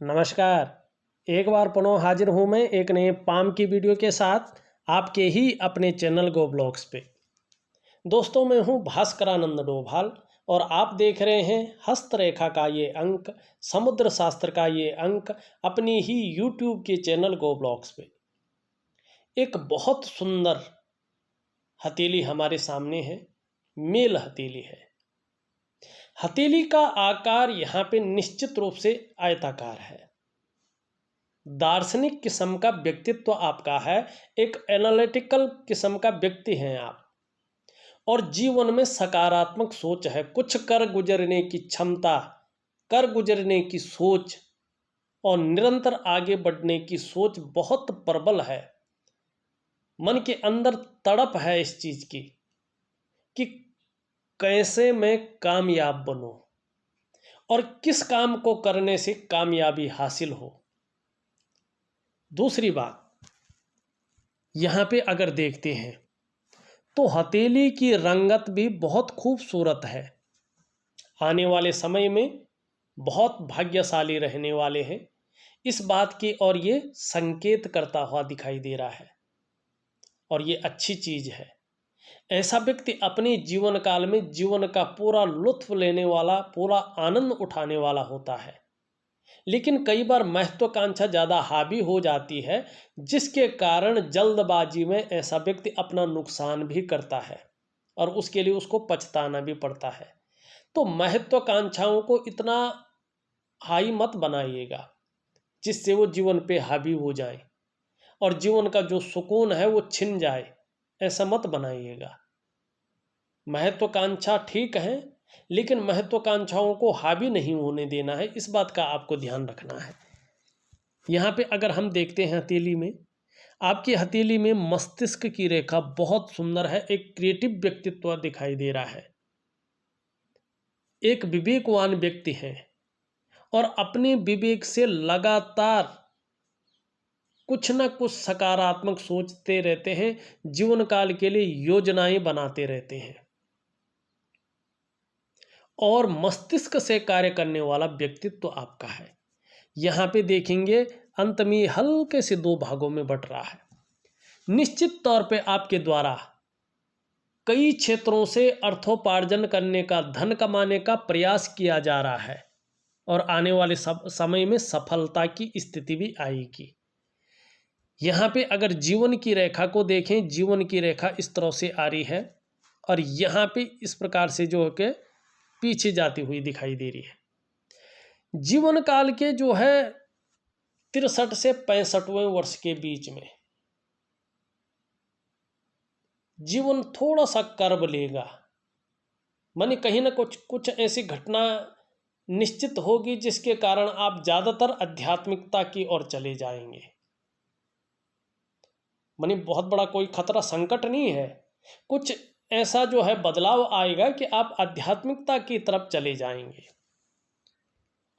नमस्कार। एक बार पुनः हाजिर हूँ मैं एक नए पाम की वीडियो के साथ आपके ही अपने चैनल गो ब्लॉग्स पे। दोस्तों, मैं हूँ भास्करानंद डोभाल और आप देख रहे हैं हस्तरेखा का ये अंक, समुद्र शास्त्र का ये अंक अपनी ही यूट्यूब के चैनल गो ब्लॉग्स पे। एक बहुत सुंदर हथेली हमारे सामने है, मेल हथेली है। हथेली का आकार यहाँ पे निश्चित रूप से आयताकार है। दार्शनिक किस्म का व्यक्तित्व आपका है, एक एनालिटिकल किस्म का व्यक्ति हैं आप, और जीवन में सकारात्मक सोच है, कुछ कर गुजरने की क्षमता, कर गुजरने की सोच और निरंतर आगे बढ़ने की सोच बहुत प्रबल है। मन के अंदर तड़प है इस चीज की कि कैसे मैं कामयाब बनूं और किस काम को करने से कामयाबी हासिल हो। दूसरी बात, यहाँ पे अगर देखते हैं तो हथेली की रंगत भी बहुत खूबसूरत है। आने वाले समय में बहुत भाग्यशाली रहने वाले हैं, इस बात की और ये संकेत करता हुआ दिखाई दे रहा है और ये अच्छी चीज है। ऐसा व्यक्ति अपने जीवन काल में जीवन का पूरा लुत्फ लेने वाला, पूरा आनंद उठाने वाला होता है। लेकिन कई बार महत्वाकांक्षा ज़्यादा हावी हो जाती है, जिसके कारण जल्दबाजी में ऐसा व्यक्ति अपना नुकसान भी करता है और उसके लिए उसको पछताना भी पड़ता है। तो महत्वाकांक्षाओं को इतना हाई मत बनाइएगा जिससे वो जीवन पे हावी हो जाए और जीवन का जो सुकून है वो छिन जाए। ऐसा मत बनाइएगा। महत्वाकांक्षा ठीक है, लेकिन महत्वाकांक्षाओं को हावी नहीं होने देना है, इस बात का आपको ध्यान रखना है। यहाँ पे अगर हम देखते हैं हथेली में, आपकी हथेली में मस्तिष्क की रेखा बहुत सुंदर है, एक क्रिएटिव व्यक्तित्व दिखाई दे रहा है, एक विवेकवान व्यक्ति है और अपने विवेक से लगातार कुछ न कुछ सकारात्मक सोचते रहते हैं, जीवन काल के लिए योजनाएं बनाते रहते हैं और मस्तिष्क से कार्य करने वाला व्यक्तित्व आपका है। यहाँ पे देखेंगे अंत में हल्के से दो भागों में बट रहा है। निश्चित तौर पे आपके द्वारा कई क्षेत्रों से अर्थोपार्जन करने का, धन कमाने का प्रयास किया जा रहा है और आने वाले समय में सफलता की स्थिति भी आएगी। यहाँ पे अगर जीवन की रेखा को देखें, जीवन की रेखा इस तरह से आ रही है और यहाँ पे इस प्रकार से जो है पीछे जाती हुई दिखाई दे रही है। जीवन काल के जो है 63 से 65वें वर्ष के बीच में जीवन थोड़ा सा कर्व लेगा, माने कहीं ना कुछ ऐसी घटना निश्चित होगी जिसके कारण आप ज़्यादातर आध्यात्मिकता की ओर चले जाएंगे। माने बहुत बड़ा कोई खतरा संकट नहीं है, कुछ ऐसा जो है बदलाव आएगा कि आप आध्यात्मिकता की तरफ चले जाएंगे।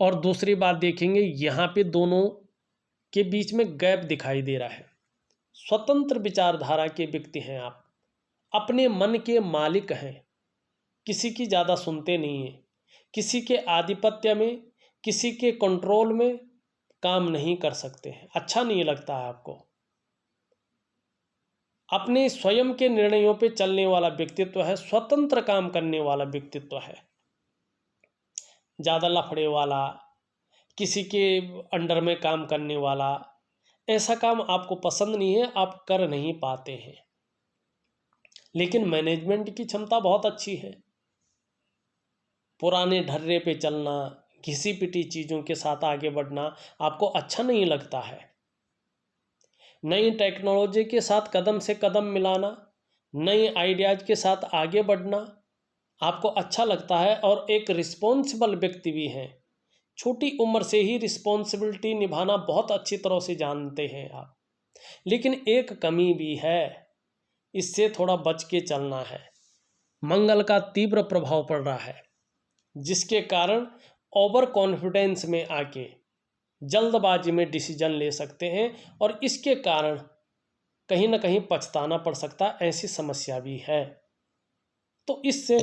और दूसरी बात देखेंगे, यहाँ पे दोनों के बीच में गैप दिखाई दे रहा है। स्वतंत्र विचारधारा के व्यक्ति हैं आप, अपने मन के मालिक हैं, किसी की ज़्यादा सुनते नहीं हैं, किसी के आधिपत्य में, किसी के कंट्रोल में काम नहीं कर सकते हैं, अच्छा नहीं लगता है आपको। अपने स्वयं के निर्णयों पे चलने वाला व्यक्तित्व है, स्वतंत्र काम करने वाला व्यक्तित्व है। ज़्यादा लफड़े वाला, किसी के अंडर में काम करने वाला, ऐसा काम आपको पसंद नहीं है, आप कर नहीं पाते हैं। लेकिन मैनेजमेंट की क्षमता बहुत अच्छी है। पुराने ढर्रे पे चलना, घिसी पिटी चीज़ों के साथ आगे बढ़ना आपको अच्छा नहीं लगता है। नई टेक्नोलॉजी के साथ कदम से कदम मिलाना, नए आइडियाज़ के साथ आगे बढ़ना आपको अच्छा लगता है और एक रिस्पॉन्सिबल व्यक्ति भी हैं। छोटी उम्र से ही रिस्पॉन्सिबिलिटी निभाना बहुत अच्छी तरह से जानते हैं आप। लेकिन एक कमी भी है, इससे थोड़ा बच के चलना है। मंगल का तीव्र प्रभाव पड़ रहा है, जिसके कारण ओवर कॉन्फिडेंस में आके जल्दबाजी में डिसीजन ले सकते हैं और इसके कारण कहीं ना कहीं पछताना पड़ सकता है, ऐसी समस्या भी है। तो इससे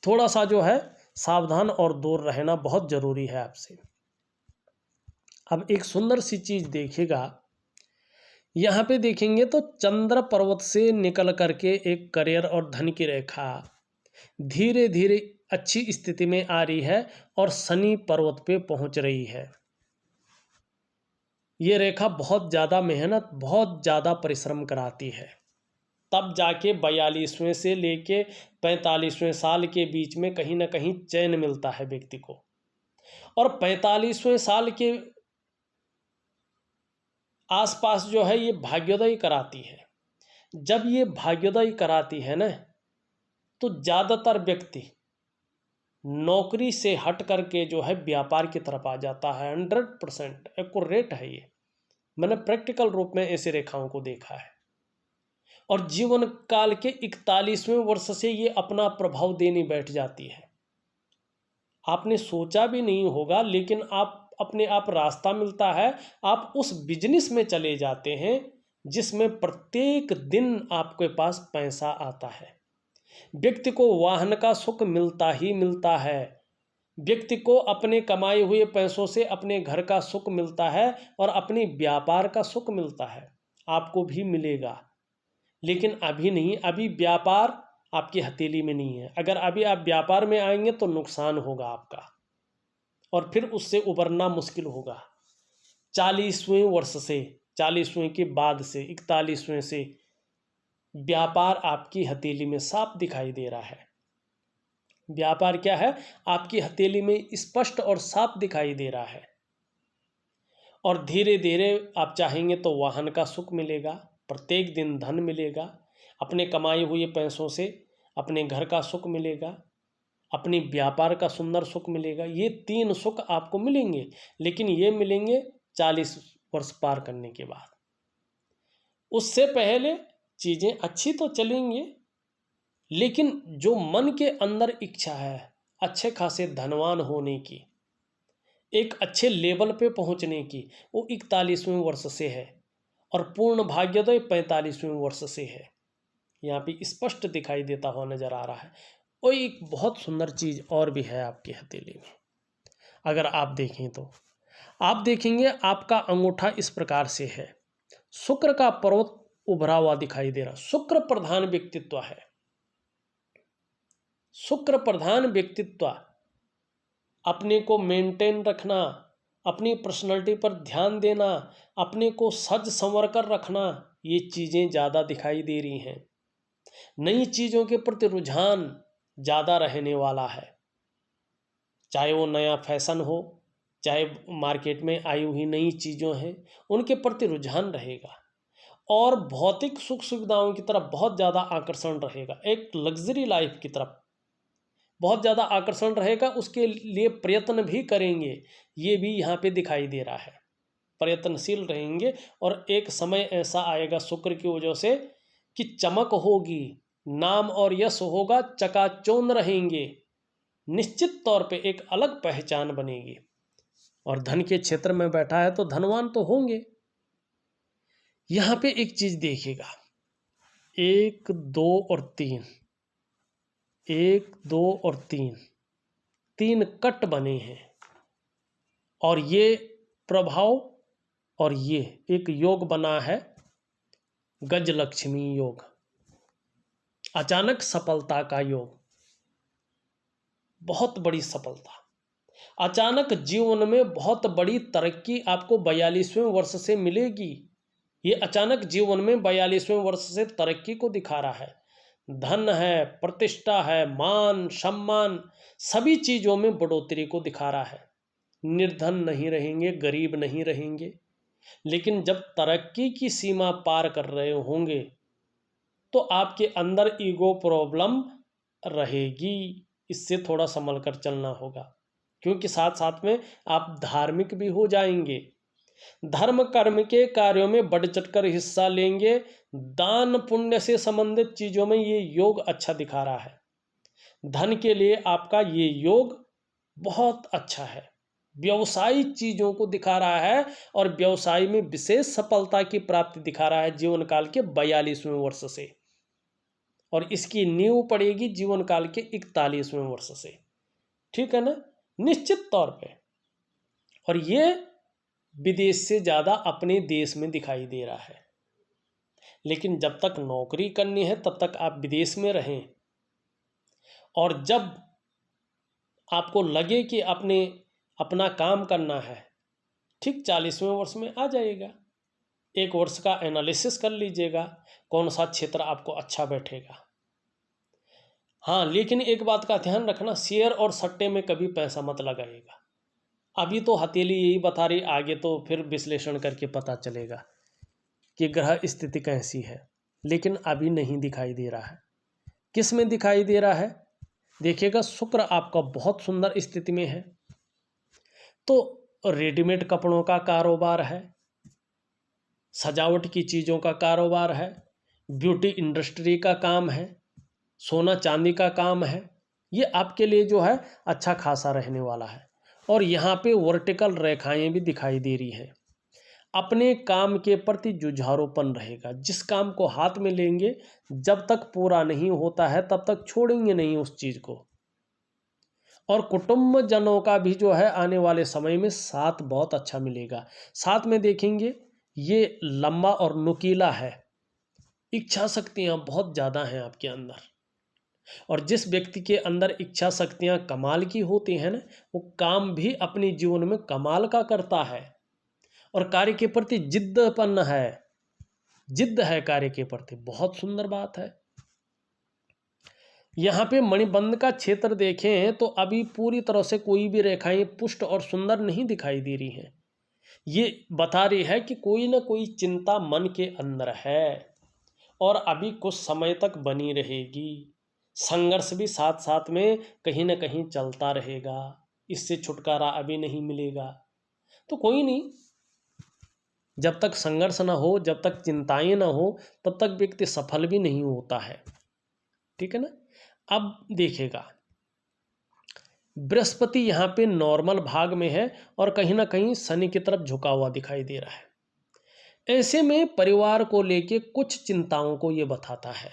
थोड़ा सा जो है सावधान और दूर रहना बहुत ज़रूरी है आपसे। अब एक सुंदर सी चीज देखिएगा, यहाँ पे देखेंगे तो चंद्र पर्वत से निकल करके एक करियर और धन की रेखा धीरे धीरे अच्छी स्थिति में आ रही है और शनि पर्वत पे पहुंच रही है। ये रेखा बहुत ज़्यादा मेहनत, बहुत ज़्यादा परिश्रम कराती है, तब जाके 42वें से लेके 45वें साल के बीच में कहीं ना कहीं चैन मिलता है व्यक्ति को। और 45वें साल के आसपास जो है ये भाग्योदय कराती है। जब ये भाग्योदय कराती है ना, तो ज़्यादातर व्यक्ति नौकरी से हट करके जो है व्यापार की तरफ आ जाता है। 100% एक्यूरेट है ये, मैंने प्रैक्टिकल रूप में ऐसी रेखाओं को देखा है। और जीवन काल के 41वें वर्ष से ये अपना प्रभाव देने बैठ जाती है। आपने सोचा भी नहीं होगा, लेकिन आप अपने आप रास्ता मिलता है, आप उस बिजनेस में चले जाते हैं जिसमें प्रत्येक दिन आपके पास पैसा आता है। व्यक्ति को वाहन का सुख मिलता ही मिलता है, व्यक्ति को अपने कमाए हुए पैसों से अपने घर का सुख मिलता है और अपने व्यापार का सुख मिलता है। आपको भी मिलेगा, लेकिन अभी नहीं। अभी व्यापार आपकी हथेली में नहीं है। अगर अभी आप व्यापार में आएंगे तो नुकसान होगा आपका, और फिर उससे उबरना मुश्किल होगा। 40वें वर्ष से, 40वें के बाद से 41वें से व्यापार आपकी हथेली में साफ दिखाई दे रहा है। व्यापार क्या है? आपकी हथेली में स्पष्ट और साफ दिखाई दे रहा है। और धीरे धीरे आप चाहेंगे तो वाहन का सुख मिलेगा, प्रत्येक दिन धन मिलेगा, अपने कमाए हुए पैसों से अपने घर का सुख मिलेगा, अपनी व्यापार का सुंदर सुख मिलेगा। ये 3 सुख आपको मिलेंगे, लेकिन ये मिलेंगे 40 वर्ष पार करने के बाद। उससे पहले चीज़ें अच्छी तो चलेंगी, लेकिन जो मन के अंदर इच्छा है अच्छे खासे धनवान होने की, एक अच्छे लेवल पे पहुंचने की, वो 41वें वर्ष से है। और पूर्ण भाग्योदय 45वें वर्ष से है। यहाँ पे स्पष्ट दिखाई देता हुआ नजर आ रहा है। और एक बहुत सुंदर चीज और भी है आपकी हथेली में। अगर आप देखें तो आप देखेंगे आपका अंगूठा इस प्रकार से है। शुक्र का पर्वत उभरा हुआ दिखाई दे रहा। शुक्र प्रधान व्यक्तित्व है। शुक्र प्रधान व्यक्तित्व, अपने को मेंटेन रखना, अपनी पर्सनैलिटी पर ध्यान देना, अपने को सज संवर कर रखना, ये चीज़ें ज़्यादा दिखाई दे रही हैं। नई चीज़ों के प्रति रुझान ज़्यादा रहने वाला है, चाहे वो नया फैशन हो, चाहे मार्केट में आई हुई नई चीज़ों हैं, उनके प्रति रुझान रहेगा। और भौतिक सुख सुविधाओं की तरफ बहुत ज़्यादा आकर्षण रहेगा। एक लग्जरी लाइफ की तरफ बहुत ज़्यादा आकर्षण रहेगा, उसके लिए प्रयत्न भी करेंगे। ये भी यहाँ पे दिखाई दे रहा है, प्रयत्नशील रहेंगे। और एक समय ऐसा आएगा शुक्र की वजह से कि चमक होगी, नाम और यश होगा, चकाचौंध रहेंगे, निश्चित तौर पे एक अलग पहचान बनेगी। और धन के क्षेत्र में बैठा है तो धनवान तो होंगे। यहाँ पे एक चीज देखिएगा, 1 2 और 3, 1 2 और 3 कट बने हैं। और ये प्रभाव और ये एक योग बना है, गजलक्ष्मी योग, अचानक सफलता का योग, बहुत बड़ी सफलता, अचानक जीवन में बहुत बड़ी तरक्की आपको 42वें वर्ष से मिलेगी। ये अचानक जीवन में 42वें वर्ष से तरक्की को दिखा रहा है। धन है, प्रतिष्ठा है, मान सम्मान, सभी चीज़ों में बढ़ोतरी को दिखा रहा है। निर्धन नहीं रहेंगे, गरीब नहीं रहेंगे। लेकिन जब तरक्की की सीमा पार कर रहे होंगे तो आपके अंदर ईगो प्रॉब्लम रहेगी। इससे थोड़ा संभल कर चलना होगा, क्योंकि साथ साथ में आप धार्मिक भी हो जाएंगे। धर्म कर्म के कार्यों में बढ़ चढ़कर हिस्सा लेंगे। दान पुण्य से संबंधित चीजों में ये योग अच्छा दिखा रहा है। धन के लिए आपका ये योग बहुत अच्छा है। व्यवसायिक चीजों को दिखा रहा है और व्यवसाय में विशेष सफलता की प्राप्ति दिखा रहा है जीवन काल के 42वें वर्ष से। और इसकी नींव पड़ेगी जीवन काल के 41वें वर्ष से। ठीक है ना, निश्चित तौर पे। और ये विदेश से ज़्यादा अपने देश में दिखाई दे रहा है। लेकिन जब तक नौकरी करनी है तब तक आप विदेश में रहें, और जब आपको लगे कि अपना काम करना है, ठीक 40वें वर्ष में आ जाएगा। 1 वर्ष का एनालिसिस कर लीजिएगा कौन सा क्षेत्र आपको अच्छा बैठेगा। हाँ, लेकिन एक बात का ध्यान रखना, शेयर और सट्टे में कभी पैसा मत लगाइएगा। अभी तो हथेली यही बता रही, आगे तो फिर विश्लेषण करके पता चलेगा कि ग्रह स्थिति कैसी है, लेकिन अभी नहीं दिखाई दे रहा है। किस में दिखाई दे रहा है? देखिएगा, शुक्र आपका बहुत सुंदर स्थिति में है, तो रेडीमेड कपड़ों का कारोबार है, सजावट की चीज़ों का कारोबार है, ब्यूटी इंडस्ट्री का काम है, सोना चांदी का काम है। ये आपके लिए जो है अच्छा खासा रहने वाला है। और यहाँ पे वर्टिकल रेखाएं भी दिखाई दे रही हैं। अपने काम के प्रति जुझारूपन रहेगा। जिस काम को हाथ में लेंगे, जब तक पूरा नहीं होता है तब तक छोड़ेंगे नहीं उस चीज़ को। और कुटुंब जनों का भी जो है आने वाले समय में साथ बहुत अच्छा मिलेगा। साथ में देखेंगे ये लंबा और नुकीला है, इच्छा शक्तियाँ बहुत ज़्यादा हैं आपके अंदर। और जिस व्यक्ति के अंदर इच्छा शक्तियाँ कमाल की होती हैं ना, वो काम भी अपने जीवन में कमाल का करता है। और कार्य के प्रति जिद्दपन है, जिद्द है कार्य के प्रति, बहुत सुंदर बात है। यहाँ पे मणिबंध का क्षेत्र देखें तो अभी पूरी तरह से कोई भी रेखाएं पुष्ट और सुंदर नहीं दिखाई दे रही हैं। ये बता रही है कि कोई ना कोई चिंता मन के अंदर है और अभी कुछ समय तक बनी रहेगी। संघर्ष भी साथ साथ में कहीं ना कहीं चलता रहेगा, इससे छुटकारा अभी नहीं मिलेगा। तो कोई नहीं, जब तक संघर्ष ना हो, जब तक चिंताएं ना हो, तब तक व्यक्ति सफल भी नहीं होता है। ठीक है ना। अब देखिएगा, बृहस्पति यहाँ पे नॉर्मल भाग में है और कहीं ना कहीं शनि की तरफ झुका हुआ दिखाई दे रहा है। ऐसे में परिवार को लेके कुछ चिंताओं को ये बताता है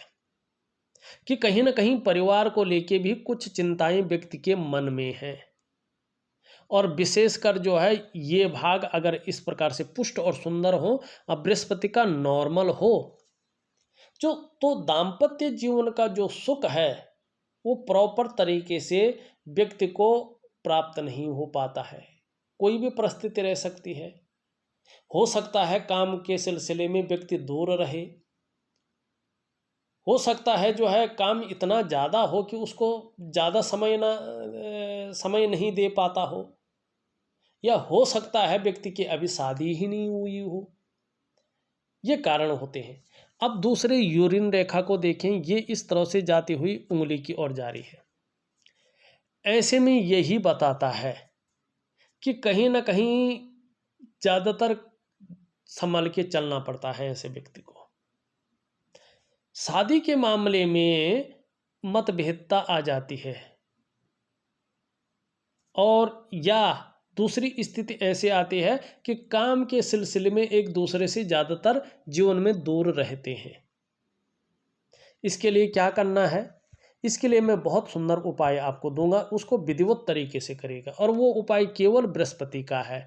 कि कहीं ना कहीं परिवार को लेके भी कुछ चिंताएं व्यक्ति के मन में हैं। और विशेषकर जो है ये भाग अगर इस प्रकार से पुष्ट और सुंदर हो, अब बृहस्पति का नॉर्मल हो, जो तो दाम्पत्य जीवन का जो सुख है वो प्रॉपर तरीके से व्यक्ति को प्राप्त नहीं हो पाता है। कोई भी परिस्थिति रह सकती है। हो सकता है काम के सिलसिले में व्यक्ति दूर रहे, हो सकता है जो है काम इतना ज़्यादा हो कि उसको ज़्यादा समय नहीं दे पाता हो, या हो सकता है व्यक्ति की अभी शादी ही नहीं हुई हो। ये कारण होते हैं। अब दूसरे यूरिन रेखा को देखें, ये इस तरह से जाती हुई उंगली की ओर जा रही है। ऐसे में यही बताता है कि कहीं ना कहीं ज़्यादातर संभल के चलना पड़ता है ऐसे व्यक्ति को। शादी के मामले में मतभेदता आ जाती है, और या दूसरी स्थिति ऐसे आती है कि काम के सिलसिले में एक दूसरे से ज़्यादातर जीवन में दूर रहते हैं। इसके लिए क्या करना है? इसके लिए मैं बहुत सुंदर उपाय आपको दूंगा, उसको विधिवत तरीके से करेगा। और वो उपाय केवल बृहस्पति का है।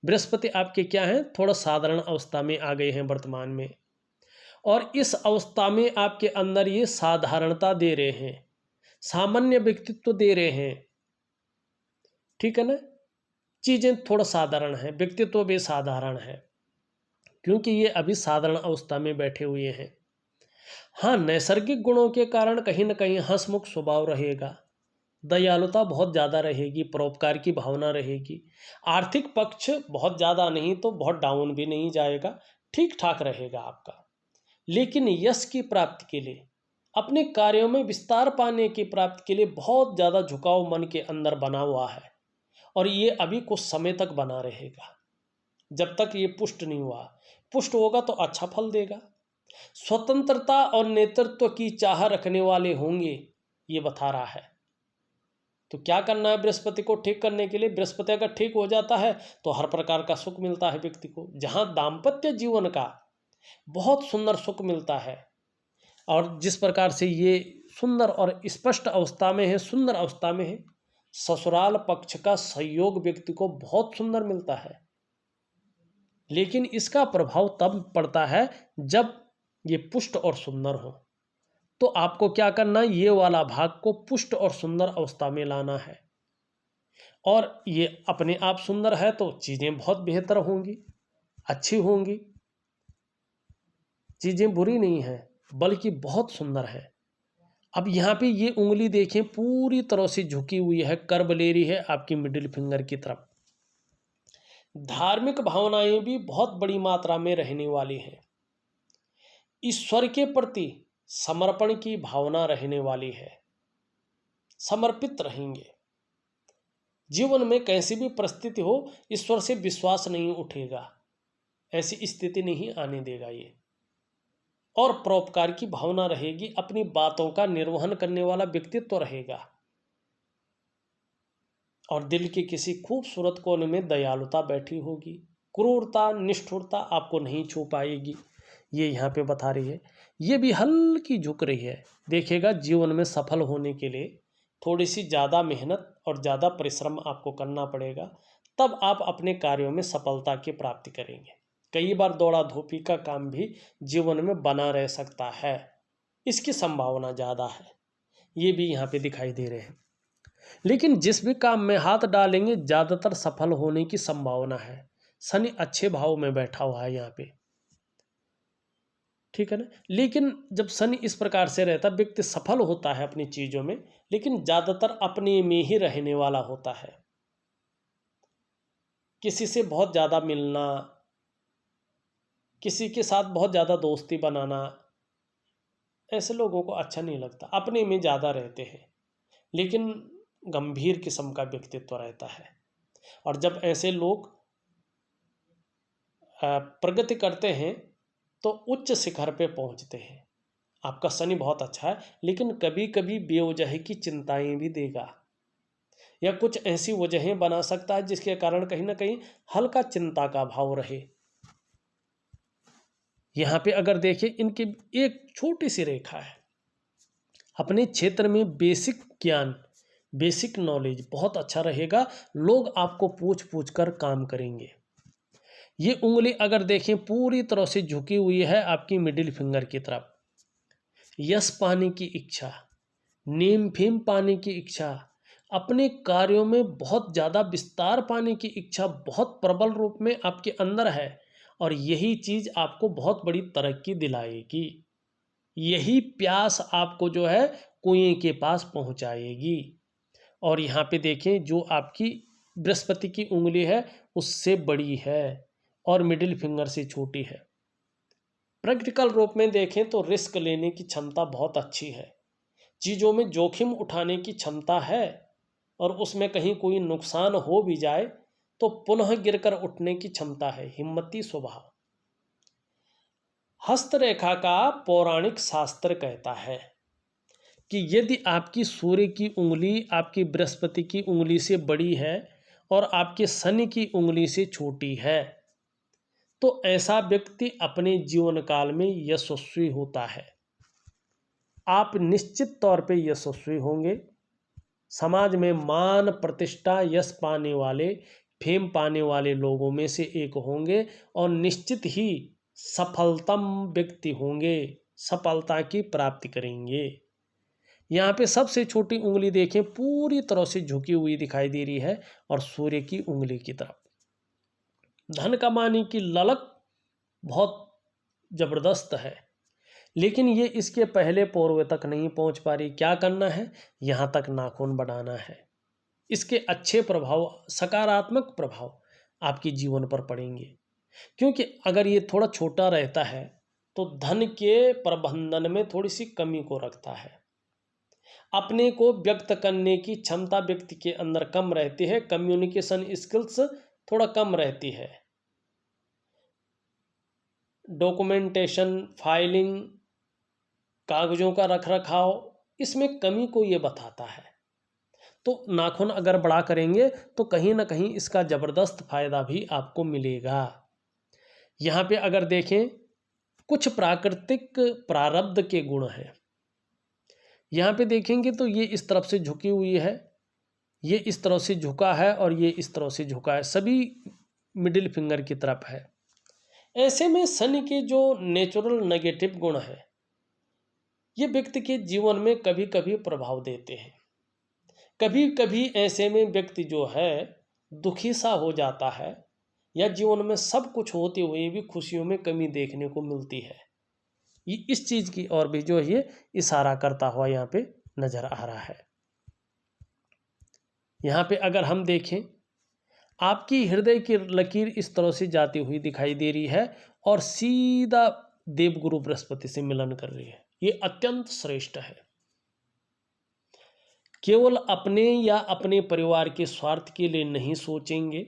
बृहस्पति आपके क्या हैं? थोड़ा साधारण अवस्था में आ गए हैं वर्तमान में, और इस अवस्था में आपके अंदर ये साधारणता दे रहे हैं, सामान्य व्यक्तित्व दे रहे हैं। ठीक है ना। चीज़ें थोड़ा साधारण है, व्यक्तित्व भी साधारण है, क्योंकि ये अभी साधारण अवस्था में बैठे हुए हैं। हाँ, नैसर्गिक गुणों के कारण कहीं ना कहीं हंसमुख स्वभाव रहेगा, दयालुता बहुत ज़्यादा रहेगी, परोपकार की भावना रहेगी। आर्थिक पक्ष बहुत ज़्यादा नहीं तो बहुत डाउन भी नहीं जाएगा, ठीक ठाक रहेगा आपका। लेकिन यश की प्राप्ति के लिए, अपने कार्यों में विस्तार पाने की प्राप्ति के लिए बहुत ज़्यादा झुकाव मन के अंदर बना हुआ है, और ये अभी कुछ समय तक बना रहेगा। जब तक ये पुष्ट नहीं हुआ, पुष्ट होगा तो अच्छा फल देगा। स्वतंत्रता और नेतृत्व की चाह रखने वाले होंगे, ये बता रहा है। तो क्या करना है बृहस्पति को ठीक करने के लिए? बृहस्पति अगर ठीक हो जाता है तो हर प्रकार का सुख मिलता है व्यक्ति को। जहां दाम्पत्य जीवन का बहुत सुंदर सुख मिलता है, और जिस प्रकार से ये सुंदर और स्पष्ट अवस्था में है, सुंदर अवस्था में है, ससुराल पक्ष का सहयोग व्यक्ति को बहुत सुंदर मिलता है। लेकिन इसका प्रभाव तब पड़ता है जब ये पुष्ट और सुंदर हो। तो आपको क्या करना है, ये वाला भाग को पुष्ट और सुंदर अवस्था में लाना है। और ये अपने आप सुंदर है तो चीज़ें बहुत बेहतर होंगी, अच्छी होंगी। चीज़ें बुरी नहीं हैं बल्कि बहुत सुंदर है। अब यहाँ पे ये उंगली देखें पूरी तरह से झुकी हुई है, कर्व ले रही है आपकी मिडिल फिंगर की तरफ। धार्मिक भावनाएं भी बहुत बड़ी मात्रा में रहने वाली हैं। ईश्वर के प्रति समर्पण की भावना रहने वाली है, समर्पित रहेंगे। जीवन में कैसी भी परिस्थिति हो, ईश्वर से विश्वास नहीं उठेगा, ऐसी स्थिति नहीं आने देगा ये। और परोपकार की भावना रहेगी, अपनी बातों का निर्वहन करने वाला व्यक्तित्व रहेगा। और दिल के किसी खूबसूरत कोने में दयालुता बैठी होगी, क्रूरता निष्ठुरता आपको नहीं छू पाएगी, ये यहाँ पे बता रही है। ये भी हल्की झुक रही है। देखिएगा, जीवन में सफल होने के लिए थोड़ी सी ज़्यादा मेहनत और ज़्यादा परिश्रम आपको करना पड़ेगा, तब आप अपने कार्यों में सफलता की प्राप्ति करेंगे। कई बार दौड़ा धूपी का काम भी जीवन में बना रह सकता है, इसकी संभावना ज़्यादा है, ये भी यहाँ पे दिखाई दे रहे हैं। लेकिन जिस भी काम में हाथ डालेंगे ज़्यादातर सफल होने की संभावना है। शनि अच्छे भाव में बैठा हुआ है यहाँ पे, ठीक है ना। लेकिन जब शनि इस प्रकार से रहता, व्यक्ति सफल होता है अपनी चीज़ों में, लेकिन ज़्यादातर अपने में ही रहने वाला होता है। किसी से बहुत ज़्यादा मिलना, किसी के साथ बहुत ज़्यादा दोस्ती बनाना, ऐसे लोगों को अच्छा नहीं लगता, अपने में ज़्यादा रहते हैं। लेकिन गंभीर किस्म का व्यक्तित्व रहता है। और जब ऐसे लोग प्रगति करते हैं तो उच्च शिखर पे पहुंचते हैं। आपका शनि बहुत अच्छा है, लेकिन कभी कभी बेवजह की चिंताएं भी देगा, या कुछ ऐसी वजहें बना सकता है जिसके कारण कहीं ना कहीं हल्का चिंता का भाव रहे। यहाँ पे अगर देखें, इनकी एक छोटी सी रेखा है। अपने क्षेत्र में बेसिक ज्ञान, बेसिक नॉलेज बहुत अच्छा रहेगा, लोग आपको पूछ पूछ कर काम करेंगे। ये उंगली अगर देखें पूरी तरह से झुकी हुई है आपकी मिडिल फिंगर की तरफ। यश पाने की इच्छा, नेम फेम पाने की इच्छा, अपने कार्यों में बहुत ज़्यादा विस्तार पाने की इच्छा बहुत प्रबल रूप में आपके अंदर है। और यही चीज़ आपको बहुत बड़ी तरक्की दिलाएगी। यही प्यास आपको जो है कुएं के पास पहुंचाएगी। और यहाँ पे देखें, जो आपकी बृहस्पति की उंगली है उससे बड़ी है और मिडिल फिंगर से छोटी है। प्रैक्टिकल रूप में देखें तो रिस्क लेने की क्षमता बहुत अच्छी है, चीज़ों में जोखिम उठाने की क्षमता है, और उसमें कहीं कोई नुकसान हो भी जाए तो पुनः गिरकर उठने की क्षमता है, हिम्मती स्वभाव। हस्तरेखा का पौराणिक शास्त्र कहता है कि यदि आपकी सूर्य की उंगली आपकी बृहस्पति की उंगली से बड़ी है और आपके शनि की उंगली से छोटी है, तो ऐसा व्यक्ति अपने जीवन काल में यशस्वी होता है। आप निश्चित तौर पे यशस्वी होंगे, समाज में मान प्रतिष्ठा यश पाने वाले, फेम पाने वाले लोगों में से एक होंगे, और निश्चित ही सफलतम व्यक्ति होंगे, सफलता की प्राप्ति करेंगे। यहाँ पे सबसे छोटी उंगली देखें पूरी तरह से झुकी हुई दिखाई दे रही है, और सूर्य की उंगली की तरफ। धन कमाने की ललक बहुत ज़बरदस्त है, लेकिन ये इसके पहले पोरवे तक नहीं पहुंच पा रही। क्या करना है, यहाँ तक नाखून बढ़ाना है। इसके अच्छे प्रभाव, सकारात्मक प्रभाव आपके जीवन पर पड़ेंगे। क्योंकि अगर ये थोड़ा छोटा रहता है तो धन के प्रबंधन में थोड़ी सी कमी को रखता है। अपने को व्यक्त करने की क्षमता व्यक्ति के अंदर कम रहती है, कम्युनिकेशन स्किल्स थोड़ा कम रहती है। डॉक्यूमेंटेशन, फाइलिंग, कागजों का रख रखाव, इसमें कमी को ये बताता है। तो नाखून अगर बड़ा करेंगे तो कहीं ना कहीं इसका ज़बरदस्त फायदा भी आपको मिलेगा। यहाँ पे अगर देखें, कुछ प्राकृतिक प्रारब्ध के गुण हैं। यहाँ पे देखेंगे तो ये इस तरफ से झुकी हुई है, ये इस तरह से झुका है, और ये इस तरह से झुका है, सभी मिडिल फिंगर की तरफ है। ऐसे में शनि के जो नेचुरल नेगेटिव गुण है ये व्यक्ति के जीवन में कभी कभी प्रभाव देते हैं। कभी कभी ऐसे में व्यक्ति जो है दुखी सा हो जाता है या जीवन में सब कुछ होते हुए भी खुशियों में कमी देखने को मिलती है। ये इस चीज की ओर भी जो है ये इशारा करता हुआ यहाँ पे नजर आ रहा है। यहाँ पे अगर हम देखें आपकी हृदय की लकीर इस तरह से जाती हुई दिखाई दे रही है और सीधा देवगुरु बृहस्पति से मिलन कर रही है। ये अत्यंत श्रेष्ठ है। केवल अपने या अपने परिवार के स्वार्थ के लिए नहीं सोचेंगे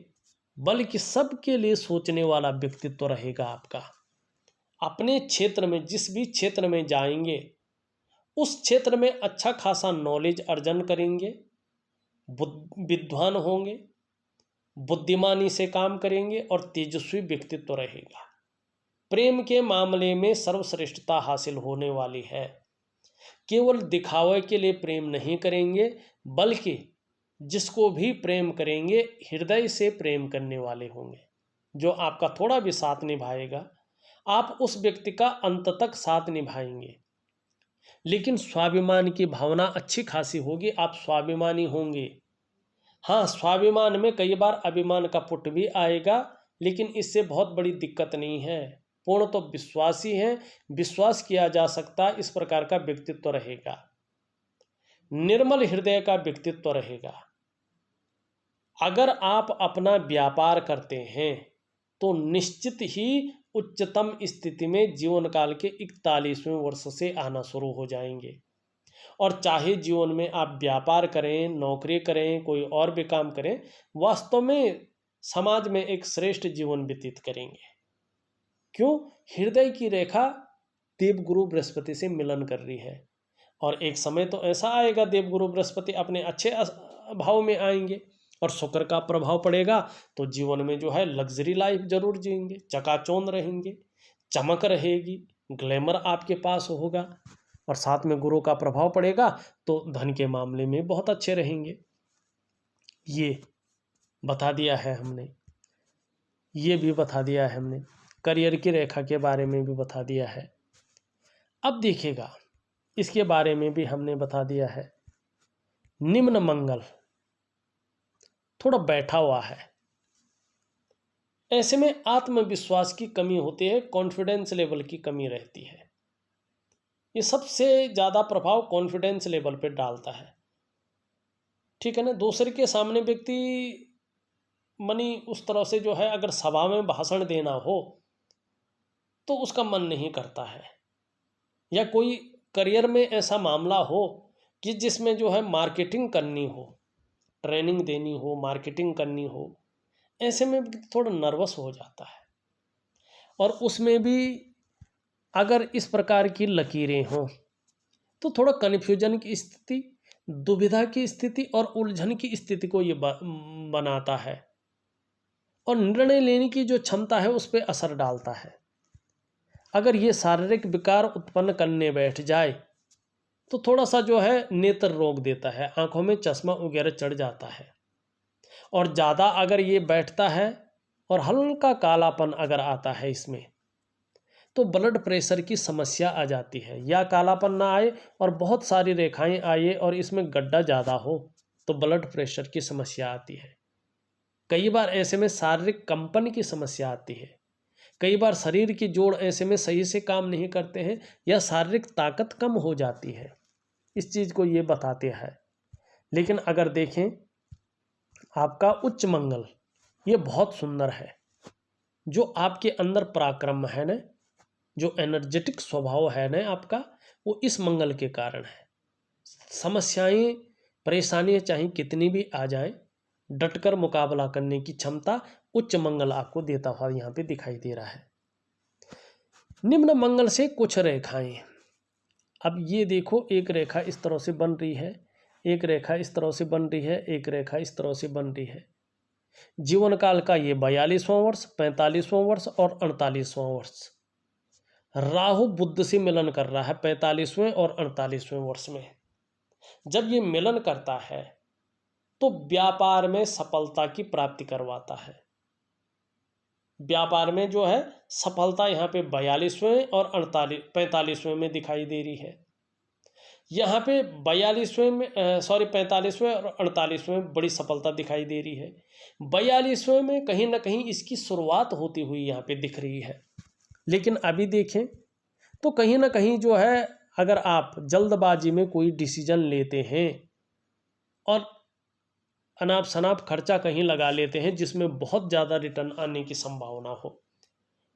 बल्कि सबके लिए सोचने वाला व्यक्तित्व रहेगा आपका। अपने क्षेत्र में जिस भी क्षेत्र में जाएंगे उस क्षेत्र में अच्छा खासा नॉलेज अर्जन करेंगे, विद्वान होंगे, बुद्धिमानी से काम करेंगे और तेजस्वी व्यक्तित्व रहेगा। प्रेम के मामले में सर्वश्रेष्ठता हासिल होने वाली है। केवल दिखावे के लिए प्रेम नहीं करेंगे बल्कि जिसको भी प्रेम करेंगे हृदय से प्रेम करने वाले होंगे। जो आपका थोड़ा भी साथ निभाएगा आप उस व्यक्ति का अंत तक साथ निभाएंगे। लेकिन स्वाभिमान की भावना अच्छी खासी होगी, आप स्वाभिमानी होंगे। हाँ, स्वाभिमान में कई बार अभिमान का पुट भी आएगा लेकिन इससे बहुत बड़ी दिक्कत नहीं है। पूर्ण तो विश्वासी हैं, विश्वास किया जा सकता इस प्रकार का व्यक्तित्व रहेगा। निर्मल हृदय का व्यक्तित्व रहेगा। अगर आप अपना व्यापार करते हैं तो निश्चित ही उच्चतम स्थिति में जीवन काल के 41वें वर्ष से आना शुरू हो जाएंगे। और चाहे जीवन में आप व्यापार करें, नौकरी करें, कोई और भी काम करें, वास्तव में समाज में एक श्रेष्ठ जीवन व्यतीत करेंगे। क्यों? हृदय की रेखा देवगुरु बृहस्पति से मिलन कर रही है। और एक समय तो ऐसा आएगा देवगुरु बृहस्पति अपने अच्छे भाव में आएंगे और शुक्र का प्रभाव पड़ेगा तो जीवन में जो है लग्जरी लाइफ जरूर जिएंगे, चकाचौंध रहेंगे, चमक रहेगी, ग्लैमर आपके पास होगा। और साथ में गुरु का प्रभाव पड़ेगा तो धन के मामले में बहुत अच्छे रहेंगे। ये बता दिया है हमने, ये भी बता दिया है हमने, करियर की रेखा के बारे में भी बता दिया है। अब देखिएगा इसके बारे में भी हमने बता दिया है। निम्न मंगल थोड़ा बैठा हुआ है, ऐसे में आत्मविश्वास की कमी होती है, कॉन्फिडेंस लेवल की कमी रहती है। ये सबसे ज़्यादा प्रभाव कॉन्फिडेंस लेवल पे डालता है, ठीक है ना। दूसरे के सामने व्यक्ति मनी उस तरह से जो है अगर सभा में भाषण देना हो तो उसका मन नहीं करता है, या कोई करियर में ऐसा मामला हो कि जिसमें जो है मार्केटिंग करनी हो, ट्रेनिंग देनी हो, मार्केटिंग करनी हो, ऐसे में थोड़ा नर्वस हो जाता है। और उसमें भी अगर इस प्रकार की लकीरें हों तो थोड़ा कन्फ्यूजन की स्थिति, दुविधा की स्थिति और उलझन की स्थिति को ये बनाता है और निर्णय लेने की जो क्षमता है उस पर असर डालता है। अगर ये शारीरिक विकार उत्पन्न करने बैठ जाए तो थोड़ा सा जो है नेत्र रोक देता है, आंखों में चश्मा वगैरह चढ़ जाता है। और ज़्यादा अगर ये बैठता है और हल्का कालापन अगर आता है इसमें तो ब्लड प्रेशर की समस्या आ जाती है। या कालापन ना आए और बहुत सारी रेखाएं आए और इसमें गड्ढा ज़्यादा हो तो ब्लड प्रेशर की समस्या आती है। कई बार ऐसे में शारीरिक कंपन की समस्या आती है। कई बार शरीर की जोड़ ऐसे में सही से काम नहीं करते हैं या शारीरिक ताकत कम हो जाती है। इस चीज़ को ये बताते हैं। लेकिन अगर देखें आपका उच्च मंगल ये बहुत सुंदर है। जो आपके अंदर पराक्रम है ना, जो एनर्जेटिक स्वभाव है ना आपका, वो इस मंगल के कारण है। समस्याएं परेशानियां चाहे कितनी भी आ जाएं, डटकर मुकाबला करने की क्षमता उच्च मंगल आपको देता हुआ यहाँ पे दिखाई दे रहा है। निम्न मंगल से कुछ रेखाएं, अब ये देखो एक रेखा इस तरह से बन रही है, एक रेखा इस तरह से बन रही है, एक रेखा इस तरह से बन रही है। जीवन काल का ये 42वां वर्ष, 45वां वर्ष और 48वां वर्ष। राहु बुध से मिलन कर रहा है 45वें और 48वें वर्ष में। जब ये मिलन करता है तो व्यापार में सफलता की प्राप्ति करवाता है। व्यापार में जो है सफलता यहाँ पे 42वें और 45वें में दिखाई दे रही है। यहाँ पे 42वें में 45वें और 48वें में बड़ी सफलता दिखाई दे रही है। 42वें में कहीं ना कहीं इसकी शुरुआत होती हुई यहाँ पे दिख रही है। लेकिन अभी देखें तो कहीं ना कहीं जो है, अगर आप जल्दबाजी में कोई डिसीजन लेते हैं और अनाप शनाप खर्चा कहीं लगा लेते हैं जिसमें बहुत ज़्यादा रिटर्न आने की संभावना हो,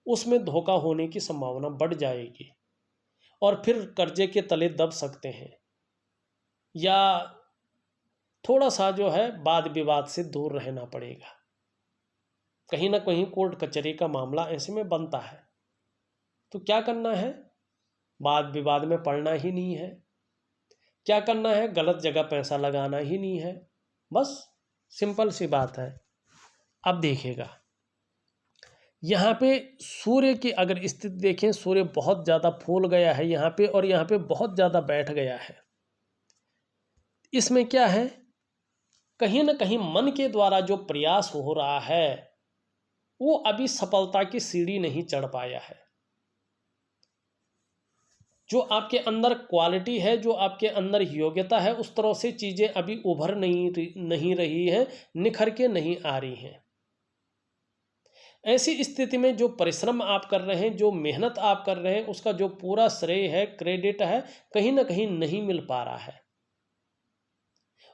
उसमें धोखा होने की संभावना बढ़ जाएगी और फिर कर्जे के तले दब सकते हैं, या थोड़ा सा जो है वाद विवाद से दूर रहना पड़ेगा। कहीं ना कहीं कोर्ट कचहरी का मामला ऐसे में बनता है। तो क्या करना है? वाद विवाद में पड़ना ही नहीं है। क्या करना है? गलत जगह पैसा लगाना ही नहीं है। बस सिंपल सी बात है। अब देखिएगा यहाँ पे सूर्य की अगर स्थिति देखें, सूर्य बहुत ज़्यादा फूल गया है यहाँ पे और यहाँ पे बहुत ज़्यादा बैठ गया है। इसमें क्या है, कहीं ना कहीं मन के द्वारा जो प्रयास हो रहा है वो अभी सफलता की सीढ़ी नहीं चढ़ पाया है। जो आपके अंदर क्वालिटी है, जो आपके अंदर योग्यता है, उस तरह से चीज़ें अभी उभर नहीं रही हैं, निखर के नहीं आ रही हैं। ऐसी स्थिति में जो परिश्रम आप कर रहे हैं, जो मेहनत आप कर रहे हैं, उसका जो पूरा श्रेय है, क्रेडिट है, कहीं ना कहीं नहीं मिल पा रहा है।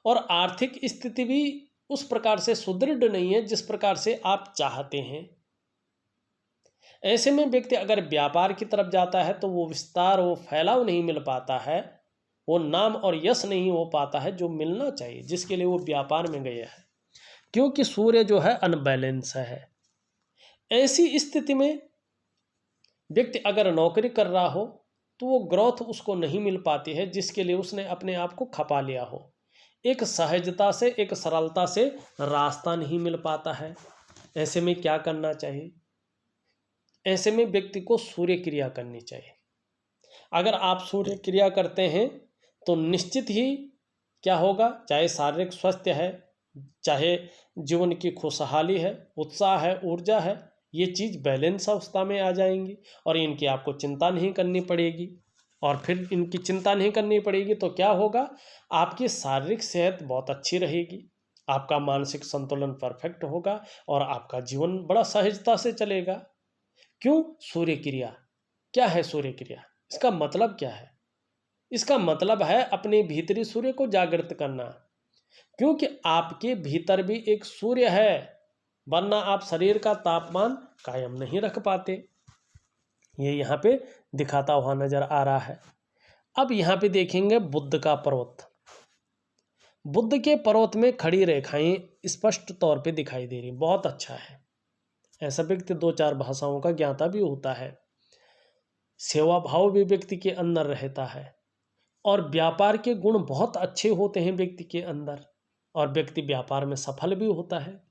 और आर्थिक स्थिति भी उस प्रकार से सुदृढ़ नहीं है जिस प्रकार से आप चाहते हैं। ऐसे में व्यक्ति अगर व्यापार की तरफ जाता है तो वो विस्तार, वो फैलाव नहीं मिल पाता है, वो नाम और यश नहीं हो पाता है जो मिलना चाहिए, जिसके लिए वो व्यापार में गया है, क्योंकि सूर्य जो है अनबैलेंस है। ऐसी स्थिति में व्यक्ति अगर नौकरी कर रहा हो तो वो ग्रोथ उसको नहीं मिल पाती है, जिसके लिए उसने अपने आप को खपा लिया हो। एक सहजता से, एक सरलता से रास्ता नहीं मिल पाता है। ऐसे में क्या करना चाहिए? ऐसे में व्यक्ति को सूर्य क्रिया करनी चाहिए। अगर आप सूर्य क्रिया करते हैं तो निश्चित ही क्या होगा, चाहे शारीरिक स्वास्थ्य है, चाहे जीवन की खुशहाली है, उत्साह है, ऊर्जा है, ये चीज़ बैलेंस अवस्था में आ जाएंगी और इनकी आपको चिंता नहीं करनी पड़ेगी। और फिर इनकी चिंता नहीं करनी पड़ेगी तो क्या होगा, आपकी शारीरिक सेहत बहुत अच्छी रहेगी, आपका मानसिक संतुलन परफेक्ट होगा और आपका जीवन बड़ा सहजता से चलेगा। क्यों? सूर्य क्रिया। क्या है सूर्य क्रिया? इसका मतलब क्या है? इसका मतलब है अपने भीतरी सूर्य को जागृत करना, क्योंकि आपके भीतर भी एक सूर्य है, वरना आप शरीर का तापमान कायम नहीं रख पाते। ये यहाँ पे दिखाता हुआ नजर आ रहा है। अब यहाँ पे देखेंगे बुद्ध का पर्वत। बुद्ध के पर्वत में खड़ी रेखाएं स्पष्ट तौर पे दिखाई दे रही, बहुत अच्छा है। ऐसा व्यक्ति 2-4 भाषाओं का ज्ञाता भी होता है, सेवा भाव भी व्यक्ति के अंदर रहता है और व्यापार के गुण बहुत अच्छे होते हैं व्यक्ति के अंदर और व्यक्ति व्यापार में सफल भी होता है।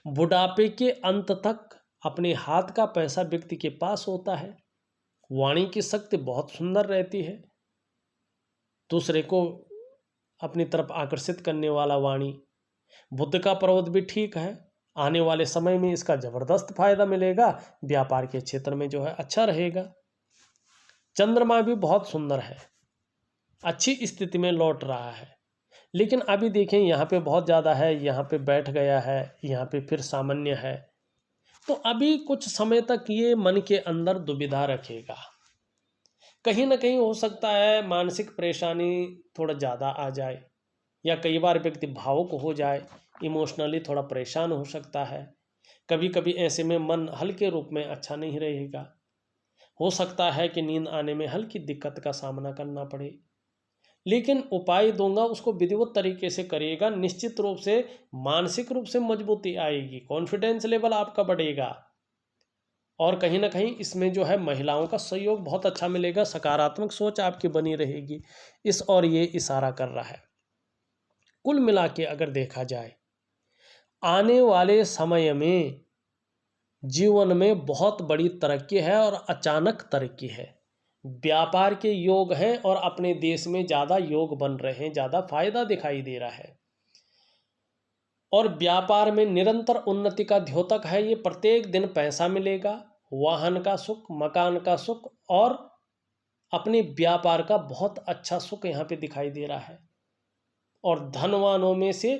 बुढ़ापे के अंत तक अपने हाथ का पैसा व्यक्ति के पास होता है। वाणी की शक्ति बहुत सुंदर रहती है, दूसरे को अपनी तरफ आकर्षित करने वाला वाणी। बुद्ध का पर्वत भी ठीक है, आने वाले समय में इसका जबरदस्त फायदा मिलेगा, व्यापार के क्षेत्र में जो है अच्छा रहेगा। चंद्रमा भी बहुत सुंदर है, अच्छी स्थिति में लौट रहा है, लेकिन अभी देखें यहाँ पे बहुत ज़्यादा है, यहाँ पे बैठ गया है, यहाँ पे फिर सामान्य है। तो अभी कुछ समय तक ये मन के अंदर दुविधा रखेगा। कहीं ना कहीं हो सकता है मानसिक परेशानी थोड़ा ज़्यादा आ जाए, या कई बार व्यक्ति भावुक हो जाए, इमोशनली थोड़ा परेशान हो सकता है। कभी कभी ऐसे में मन हल्के रूप में अच्छा नहीं रहेगा। हो सकता है कि नींद आने में हल्की दिक्कत का सामना करना पड़े, लेकिन उपाय दूंगा उसको विधिवत तरीके से करिएगा, निश्चित रूप से मानसिक रूप से मजबूती आएगी, कॉन्फिडेंस लेवल आपका बढ़ेगा और कहीं ना कहीं इसमें जो है महिलाओं का सहयोग बहुत अच्छा मिलेगा, सकारात्मक सोच आपकी बनी रहेगी, इस और ये इशारा कर रहा है। कुल मिला के अगर देखा जाए, आने वाले समय में जीवन में बहुत बड़ी तरक्की है और अचानक तरक्की है। व्यापार के योग हैं और अपने देश में ज़्यादा योग बन रहे हैं, ज़्यादा फायदा दिखाई दे रहा है और व्यापार में निरंतर उन्नति का द्योतक है ये। प्रत्येक दिन पैसा मिलेगा, वाहन का सुख, मकान का सुख और अपने व्यापार का बहुत अच्छा सुख यहाँ पे दिखाई दे रहा है। और धनवानों में से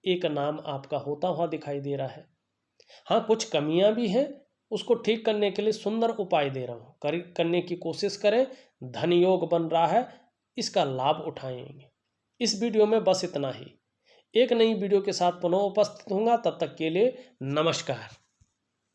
एक नाम आपका होता हुआ दिखाई दे रहा है। हाँ, कुछ कमियां भी हैं, उसको ठीक करने के लिए सुंदर उपाय दे रहा हूँ, करने की कोशिश करें। धन योग बन रहा है, इसका लाभ उठाएंगे। इस वीडियो में बस इतना ही। एक नई वीडियो के साथ पुनः उपस्थित होऊंगा, तब तक के लिए नमस्कार।